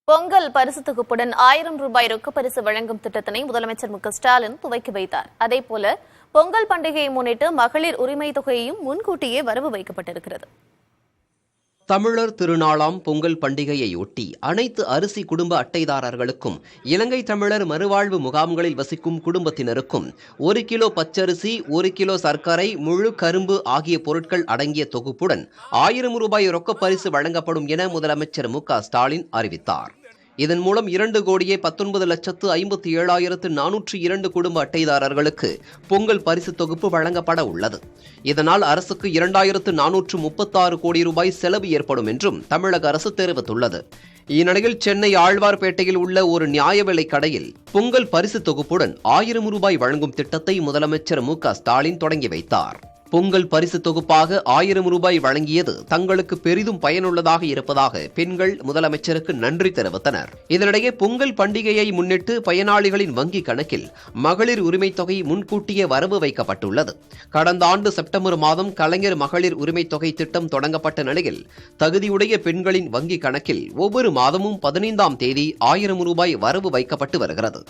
பொங்கல் பரிசு தொகுப்புடன் 1000 ரூபாய் ரொக்க பரிசு வழங்கும் திட்டத்தினை முதலமைச்சர் மு.க.ஸ்டாலின் துவக்கி வைத்தார். அதேபோல பொங்கல் பண்டிகையை முன்னிட்டு மகளிர் உரிமை தொகையையும் முன்கூட்டியே வரவு வைக்கப்பட்டிருக்கிறது. தமிழர் திருநாளாம் பொங்கல் பண்டிகையையொட்டி அனைத்து அரிசி குடும்ப அட்டைதாரர்களுக்கும் இலங்கை தமிழர் மறுவாழ்வு முகாம்களில் வசிக்கும் குடும்பத்தினருக்கும் 1 கிலோ பச்சரிசி, 1 கிலோ சர்க்கரை, முழு கரும்பு ஆகிய பொருட்கள் அடங்கிய தொகுப்புடன் 1000 ரூபாய் ரொக்க பரிசு வழங்கப்படும் என முதலமைச்சர் மு.க.ஸ்டாலின் அறிவித்தார். இதன் மூலம் 2,19,57,402 குடும்ப அட்டைதாரர்களுக்கு பொங்கல் பரிசு தொகுப்பு வழங்கப்பட உள்ளது. இதனால் அரசுக்கு 2,436 கோடி ரூபாய் செலவு ஏற்படும் என்றும் தமிழக அரசு தெரிவித்துள்ளது. இந்நிலையில் சென்னை ஆழ்வார்பேட்டையில் உள்ள ஒரு நியாய விலைக் கடையில் பொங்கல் பரிசு தொகுப்புடன் 1000 ரூபாய் வழங்கும் திட்டத்தை முதலமைச்சர் மு.க.ஸ்டாலின் தொடங்கி வைத்தார். பொங்கல் பரிசு தொகுப்பாக 1000 ரூபாய் வழங்கியது தங்களுக்கு பெரிதும் பயனுள்ளதாக இருப்பதாக பெண்கள் முதலமைச்சருக்கு நன்றி தெரிவித்தனர். இதனிடையே பொங்கல் பண்டிகையை முன்னிட்டு பயனாளிகளின் வங்கி கணக்கில் மகளிர் உரிமை தொகை முன்கூட்டியே வரவு வைக்கப்பட்டுள்ளது. கடந்த ஆண்டு செப்டம்பர் மாதம் கலைஞர் மகளிர் உரிமை தொகை திட்டம் தொடங்கப்பட்ட நிலையில் தகுதியுடைய பெண்களின் வங்கி கணக்கில் ஒவ்வொரு மாதமும் 15ஆம் தேதி 1000 ரூபாய் வரவு வைக்கப்பட்டு வருகிறது.